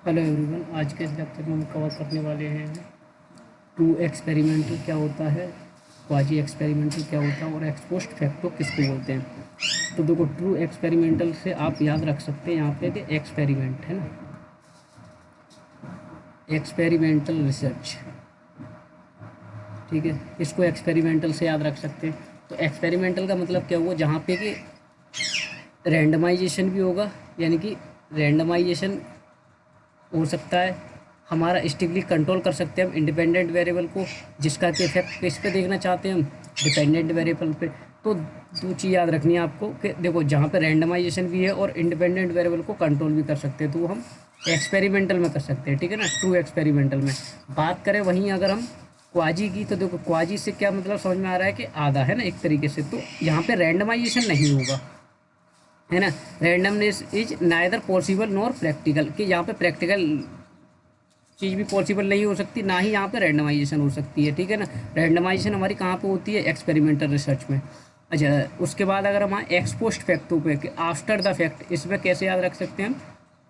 Hello everyone, आज के इस लेक्चर में हम कवर करने वाले हैं ट्रू एक्सपेरिमेंटल क्या होता है, क्वाजी एक्सपेरिमेंटल क्या होता है और एक्स पोस्ट फैक्टो किसको बोलते हैं। तो देखो, ट्रू एक्सपेरिमेंटल से आप याद रख सकते हैं यहाँ पे कि एक्सपेरिमेंट है ना, एक्सपेरिमेंटल रिसर्च, ठीक है। इसको एक्सपेरिमेंटल से याद रख सकते हैं। तो एक्सपेरिमेंटल का मतलब क्या हुआ, जहाँ पे कि रैंडमाइजेशन भी होगा, यानी कि रैंडमाइजेशन हो सकता है, हमारा स्ट्रिक्टली कंट्रोल कर सकते हैं हम इंडिपेंडेंट वेरिएबल को, जिसका कि इफेक्ट किस पे देखना चाहते हैं हम, डिपेंडेंट वेरिएबल पे। तो दो चीज़ याद रखनी है आपको कि देखो, जहाँ पे रैंडमाइजेशन भी है और इंडिपेंडेंट वेरिएबल को कंट्रोल भी कर सकते हैं, तो वो हम एक्सपेरिमेंटल में कर सकते हैं, ठीक है ना, ट्रू एक्सपेरिमेंटल में। बात करें वहीं अगर हम क्वाजी की, तो देखो क्वाजी से क्या मतलब समझ में आ रहा है कि आधा है ना एक तरीके से, तो यहाँ पे रैंडमाइजेशन नहीं होगा, है ना। Randomness is neither possible nor practical, कि यहाँ पे प्रैक्टिकल चीज़ भी पॉसिबल नहीं हो सकती, ना ही यहाँ पे रैंडमाइजेशन हो सकती है, ठीक है ना। रैंडमाइजेशन हमारी कहाँ पे होती है, एक्सपेरिमेंटल रिसर्च में। अच्छा, उसके बाद अगर हम एक्स पोस्ट फैक्टों पे, कि आफ्टर द फैक्ट, इसमें कैसे याद रख सकते हैं हम,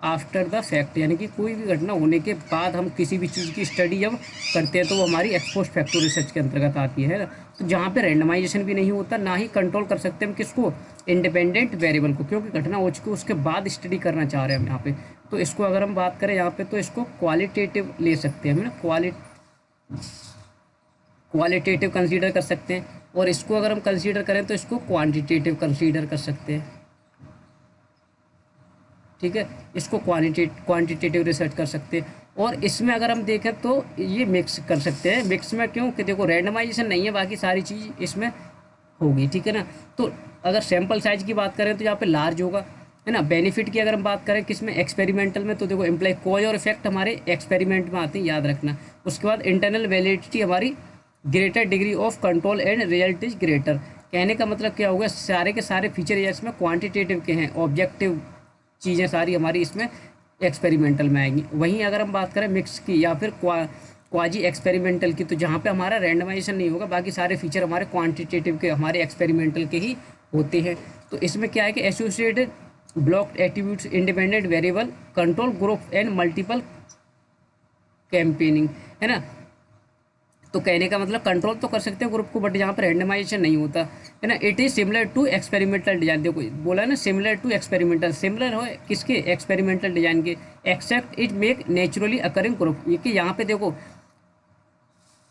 आफ्टर द फैक्ट, यानी कि कोई भी घटना होने के बाद हम किसी भी चीज़ की स्टडी जब करते हैं तो वो हमारी एक्स पोस्ट फैक्टो रिसर्च के अंतर्गत आती है ना। तो जहाँ पे रैंडमाइजेशन भी नहीं होता, ना ही कंट्रोल कर सकते हम किसको, इंडिपेंडेंट वेरिएबल को, क्योंकि घटना हो चुकी है उसके बाद स्टडी करना चाह रहे हैं हम यहाँ पे। तो इसको अगर हम बात करें यहाँ पे, तो इसको क्वालिटेटिव ले सकते हैं हम ना, क्वालिटेटिव कंसीडर कर सकते हैं। और इसको अगर हम कंसीडर करें तो इसको क्वांटिटेटिव कंसीडर कर सकते हैं, ठीक है। इसको क्वांटिटेटिव रिसर्च कर सकते हैं। और इसमें अगर हम देखें तो ये मिक्स कर सकते हैं। मिक्स में क्यों, कि देखो रैंडमाइजेशन नहीं है, बाकी सारी चीज़ इसमें होगी, ठीक है ना। तो अगर सैंपल साइज की बात करें तो यहाँ पे लार्ज होगा, है ना। बेनिफिट की अगर हम बात करें किसमें, एक्सपेरिमेंटल में, तो देखो इम्प्लाई कॉज और इफेक्ट हमारे एक्सपेरिमेंट में आते हैं, याद रखना। उसके बाद इंटरनल वैलिडिटी हमारी, greater degree of control and result is greater. कहने का मतलब क्या होगा, सारे के सारे फीचर इसमें क्वांटिटेटिव के हैं, ऑब्जेक्टिव चीज़ें सारी हमारी इसमें एक्सपेरिमेंटल में आएंगी। वहीं अगर हम बात करें मिक्स की या फिर क्वाजी एक्सपेरिमेंटल की, तो जहाँ पे हमारा रैंडमाइजेशन नहीं होगा, बाकी सारे फीचर हमारे क्वांटिटेटिव के, हमारे एक्सपेरिमेंटल के ही होते हैं। तो इसमें क्या है कि associated blocked attributes, independent variable, control group and multiple campaigning, है ना। तो कहने का मतलब कंट्रोल तो कर सकते हो ग्रुप को, बट यहाँ पर रैंडमाइजेशन नहीं होता, है ना। It is similar to experimental design, देखो बोला ना सिमिलर टू एक्सपेरिमेंटल, सिमिलर हो किसके, एक्सपेरिमेंटल डिजाइन के, except it make naturally occurring group. ये कि यहाँ पे देखो,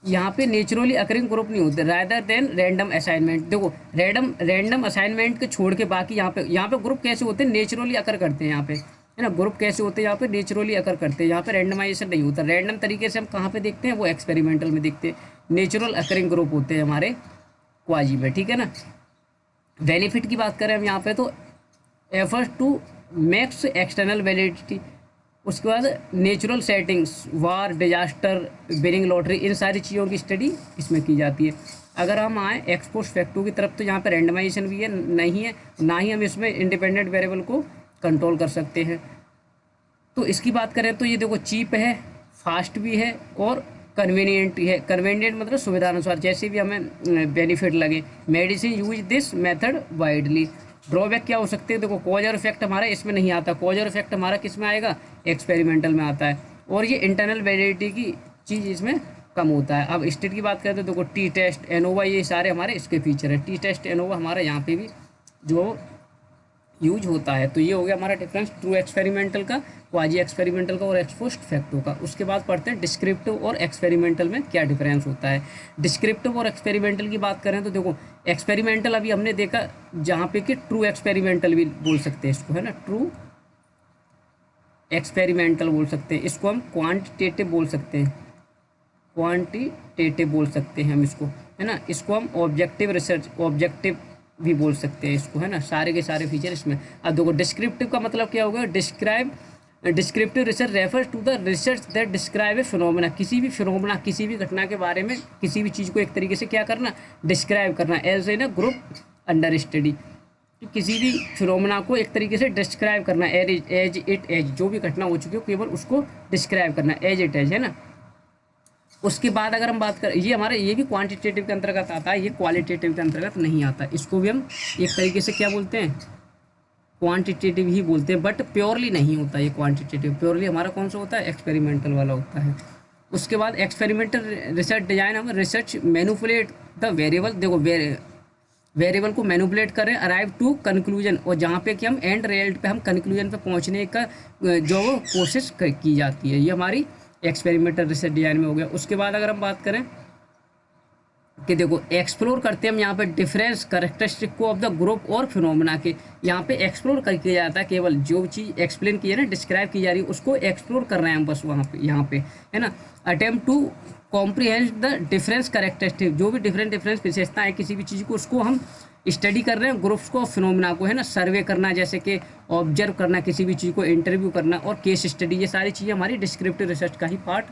यहाँ पे नेचुरली अकरिंग ग्रुप नहीं होते, रादर देन रैंडम असाइनमेंट। देखो रैंडम असाइनमेंट के छोड़ के बाकी यहाँ पे ग्रुप कैसे होते हैं, नेचुरली अकर करते हैं यहाँ पे, है ना। ग्रुप कैसे होते हैं, यहाँ पे नेचुरली अकर करते हैं, यहाँ पे रैंडमाइजेशन नहीं होता। रैंडम तरीके से हम कहाँ पे देखते हैं, वो एक्सपेरिमेंटल में देखते हैं। नेचुरल अकरिंग ग्रुप होते हैं हमारे क्वाजी में, ठीक है ना। बेनिफिट की बात करें हम यहाँ पे, तो effort to max external validity, उसके बाद natural settings, war, disaster, winning lottery, इन सारी चीज़ों की स्टडी इसमें की जाती है। अगर हम आए एक्सपोस्ट फैक्टो की तरफ, तो यहाँ पे रैंडमाइजेशन भी है नहीं है, ना ही हम इसमें इंडिपेंडेंट वेरिएबल को कंट्रोल कर सकते हैं। तो इसकी बात करें तो ये देखो चीप है, फास्ट भी है और कन्वीनियंट है। कन्वीनियंट मतलब सुविधा अनुसार, जैसे भी हमें बेनिफिट लगे। Medicine use this method widely. Drawback क्या हो सकते हैं, देखो कॉज और इफेक्ट हमारा इसमें नहीं आता, कॉज और इफेक्ट हमारा किस में आएगा, एक्सपेरिमेंटल में आता है। और ये इंटरनल वैलिडिटी की चीज़ इसमें कम होता है। अब स्टेट की बात करें तो देखो टी टेस्ट, एनोवा, ये सारे हमारे इसके फीचर है। टी टेस्ट, एनोवा हमारा यहाँ पे भी जो यूज होता है। तो ये हो गया हमारा डिफरेंस ट्रू एक्सपेरिमेंटल का, क्वाजी एक्सपेरिमेंटल का और एक्सपोस्ट फैक्टो का। उसके बाद पढ़ते हैं डिस्क्रिप्टिव और एक्सपेरिमेंटल में क्या डिफरेंस होता है। डिस्क्रिप्टिव और एक्सपेरिमेंटल की बात करें तो देखो, एक्सपेरिमेंटल अभी हमने देखा जहाँ पे कि ट्रू एक्सपेरिमेंटल भी बोल सकते हैं इसको, है ना, ट्रू एक्सपेरिमेंटल बोल सकते हैं इसको, हम क्वांटिटेटिव बोल सकते हैं, क्वांटिटेटिव बोल सकते हैं हम इसको, है ना। इसको हम ऑब्जेक्टिव रिसर्च, ऑब्जेक्टिव भी बोल सकते हैं इसको, है ना। सारे के सारे फीचर इसमें। अब देखो डिस्क्रिप्टिव का मतलब क्या होगा, descriptive research refers to the research that describe a phenomena, किसी भी फिनोमेना, किसी भी घटना के बारे में, किसी भी चीज़ को एक तरीके से क्या करना, डिस्क्राइब करना, एज ए ना ग्रुप अंडर स्टडी। किसी भी फिनोमेना को एक तरीके से डिस्क्राइब करना, एज इट एज, जो भी घटना हो चुकी हो केवल उसको डिस्क्राइब करना, एज इट एज, है ना। उसके बाद अगर हम बात करें, ये हमारे ये भी क्वांटिटेटिव के अंतर्गत आता है, ये क्वालिटेटिव के अंतर्गत नहीं आता। इसको भी हम एक तरीके से क्या बोलते हैं, क्वांटिटेटिव ही बोलते हैं, बट प्योरली नहीं होता ये क्वांटिटेटिव, प्योरली हमारा कौन सा होता है, एक्सपेरिमेंटल वाला होता है। उसके बाद एक्सपेरिमेंटल रिसर्च डिजाइन हम रिसर्च मैनिपुलेट द वेरिएबल, देखो वेरिएबल को मैनिपुलेट करें अराइव टू कंक्लूजन, और जहाँ पे कि हम एंड रिजल्ट पे हम कंक्लूजन पे पहुँचने का जो कोशिश की जाती है, ये हमारी एक्सपेरिमेंटल रिसर्च डिजाइन में हो गया। उसके बाद अगर हम बात करें कि देखो एक्सप्लोर करते हैं हम यहाँ पे डिफरेंस करेक्टरिस्टिक को ऑफ द ग्रुप और फिनोमेना के, यहाँ पे एक्सप्लोर कर किया जाता है, केवल जो चीज़ एक्सप्लेन की है ना, डिस्क्राइब की जा रही है, उसको एक्सप्लोर कर रहे हैं हम बस वहाँ पे, यहाँ पे है ना। Attempt to comprehend the difference characteristic, जो भी डिफरेंट विशेषताएं है किसी भी चीज़ को, उसको हम स्टडी कर रहे हैं, ग्रुप्स को, फिनोमेना को, है ना। सर्वे करना, जैसे कि ऑब्जर्व करना किसी भी चीज़ को, इंटरव्यू करना और केस स्टडी, ये सारी चीज़ें हमारी डिस्क्रिप्टिव रिसर्च का ही पार्ट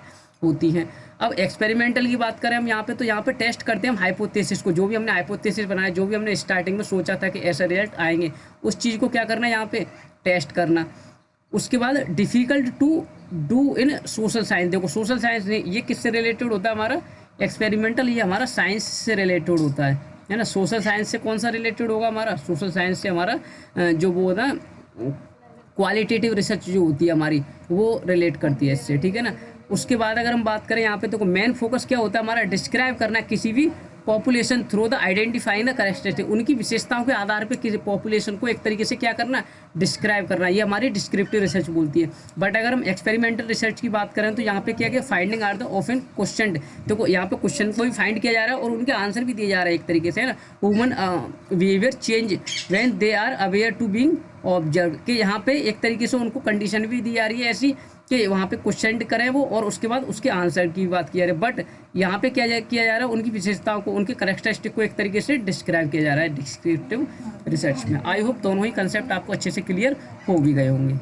होती हैं। अब एक्सपेरिमेंटल की बात करें हम यहाँ पे, तो यहाँ पे टेस्ट करते हैं हम हाइपोथेसिस को, जो भी हमने हाइपोथेसिस बनाया, जो भी हमने स्टार्टिंग में सोचा था कि ऐसा रिजल्ट आएंगे, उस चीज़ को क्या करना है, यहाँ पे टेस्ट करना। उसके बाद difficult to do in social science, देखो सोशल साइंस ये किससे रिलेटेड होता है हमारा, एक्सपेरिमेंटल, ये हमारा साइंस से रिलेटेड होता है ना। सोशल साइंस से कौन सा रिलेटेड होगा हमारा, सोशल साइंस से हमारा जो वो होता है क्वालिटेटिव रिसर्च जो होती है हमारी, वो रिलेट करती है इससे, ठीक है ना। उसके बाद अगर हम बात करें यहाँ पे, तो मेन फोकस क्या होता है हमारा, डिस्क्राइब करना किसी भी population through the identifying the characteristic, उनकी विशेषताओं के आधार पे किसी पॉपुलेशन को एक तरीके से क्या करना, डिस्क्राइब करना, ये हमारी डिस्क्रिप्टिव रिसर्च बोलती है। बट अगर हम एक्सपेरिमेंटल रिसर्च की बात करें, तो यहाँ पे क्या किया, finding are the often question, देखो यहाँ पे क्वेश्चन को भी फाइंड किया जा रहा है और उनके आंसर भी दिए जा रहा है एक तरीके से, है ना। Human behaviour change when they are aware to being observe, कि यहाँ पे एक तरीके से उनको कंडीशन भी दी जा रही है ऐसी कि वहाँ पे क्वेश्चन करें वो, और उसके बाद उसके आंसर की बात की जा रही है। बट यहाँ पे किया जा रहा है उनकी विशेषताओं को, उनके करेक्टरिस्टिक को एक तरीके से डिस्क्राइब किया जा रहा है डिस्क्रिप्टिव रिसर्च में। आई होप दोनों ही कंसेप्ट आपको अच्छे से क्लियर हो भी गए होंगे।